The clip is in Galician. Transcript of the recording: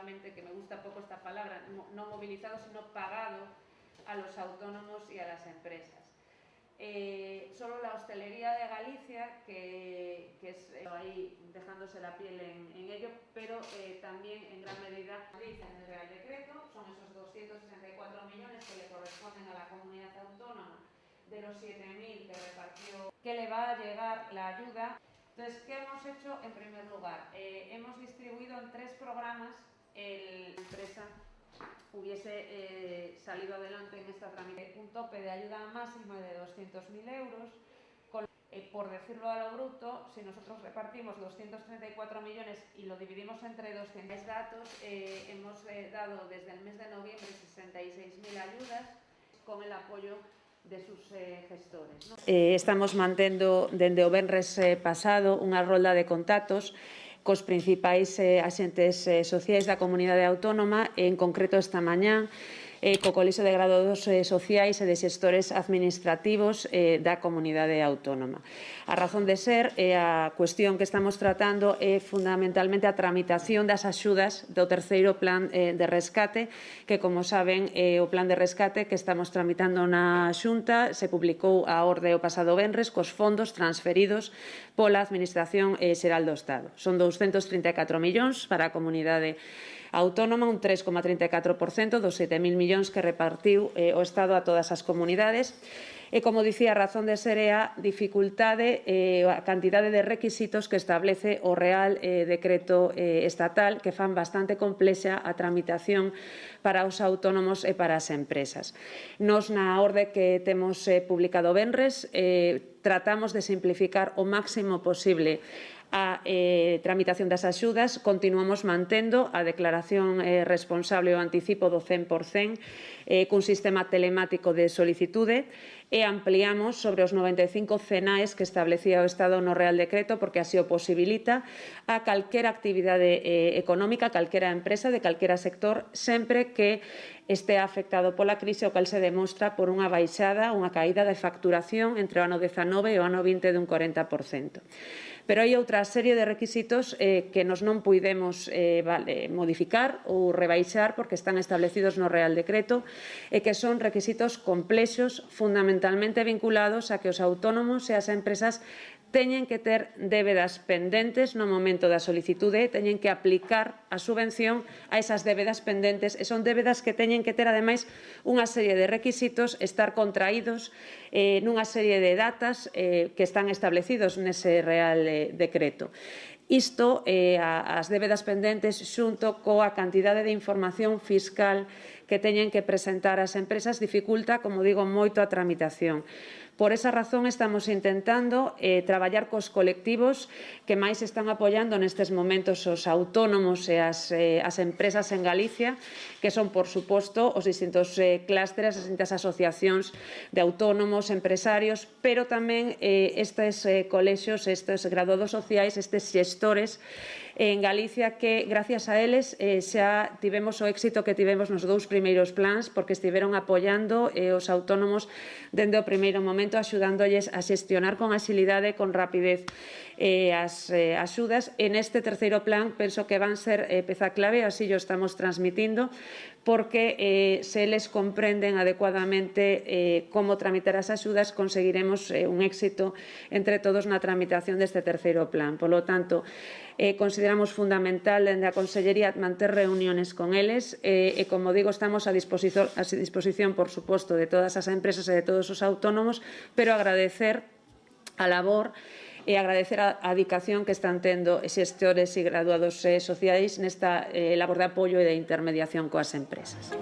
solamente, que me gusta poco esta palabra, no movilizado, sino pagado a los autónomos y a las empresas. Solo la hostelería de Galicia, que es ahí dejándose la piel en ello, pero también en gran medida dice en el Real Decreto, son esos 264 millones que le corresponden a la comunidad autónoma de los 7.000 que repartió, que le va a llegar la ayuda. Entonces, ¿qué hemos hecho? En primer lugar, hemos distribuido en 3 programas la empresa hubiese salido adelante en esta tramitación. Un tope de ayuda máxima de 200.000 euros, por decirlo a lo bruto, si nosotros repartimos 234 millones y lo dividimos entre 200 datos, hemos dado desde el mes de noviembre 66.000 ayudas con el apoyo de sus gestores, ¿no? Estamos mantendo dende o venres pasado unha rolda de contactos cos principais axentes sociais da comunidade autónoma, en concreto esta mañá, co Colexio de Graduados Sociais e de Xestores Administrativos da comunidade autónoma. A razón de ser e a cuestión que estamos tratando é fundamentalmente a tramitación das axudas do terceiro plan de rescate, que, como saben, o plan de rescate que estamos tramitando na Xunta se publicou a orde o pasado venres cos fondos transferidos pola Administración Xeral do Estado. Son 234 millóns para a comunidade autónoma, un 3,34% dos 7.000 millóns que repartiu o Estado a todas as comunidades. E, como dicía, a razón de ser é a dificultade a cantidade de requisitos que establece o Real Decreto estatal, que fan bastante complexa a tramitación para os autónomos e para as empresas. Nos, na orde que temos publicado venres, tratamos de simplificar o máximo posible a tramitación das axudas. Continuamos mantendo a declaración responsable o anticipo do 100% cun sistema telemático de solicitude e ampliamos sobre os 95 CENAEs que establecía o Estado no Real Decreto, porque así o posibilita, a calquera actividade económica, calquera empresa de calquera sector, sempre que este afectado pola crise, o cal se demostra por unha baixada, unha caída de facturación entre o ano 19 e o ano 20 dun 40%. Pero hai outra serie de requisitos que nos non puidemos modificar ou rebaixar porque están establecidos no Real Decreto e que son requisitos complexos, fundamentalmente vinculados a que os autónomos e as empresas teñen que ter débedas pendentes no momento da solicitude, teñen que aplicar a subvención a esas débedas pendentes e son débedas que teñen que ter, ademais, unha serie de requisitos, estar contraídos nunha serie de datas que están establecidos nese Real Decreto. Isto, as débedas pendentes, xunto coa cantidade de información fiscal que teñen que presentar as empresas, dificulta, como digo, moito a tramitación. Por esa razón estamos intentando traballar cos colectivos que máis están apoiando nestes momentos os autónomos e as empresas en Galicia, que son, por suposto, os distintos clústeres, as distintas asociacións de autónomos, empresarios, pero tamén estes colexios, estes graduados sociais, estes xestores en Galicia que, gracias a eles, xa tivemos o éxito que tivemos nos 2 primeiros plans, porque estiveron apoiando os autónomos dende o primeiro momento, axudándolles a xestionar con axilidade, con rapidez as axudas. En este terceiro plan penso que van ser peza clave, así lo estamos transmitindo, porque se eles comprenden adecuadamente como tramitar as axudas, conseguiremos un éxito entre todos na tramitación deste terceiro plan. Por lo tanto, consideramos fundamental dende a Consellería manter reuniones con eles e, como digo, estamos a disposición, por suposto, de todas as empresas e de todos os autónomos, pero agradecer a labor e agradecer a dedicación que están tendo xestores e graduados sociais nesta labor de apoio e de intermediación coas empresas.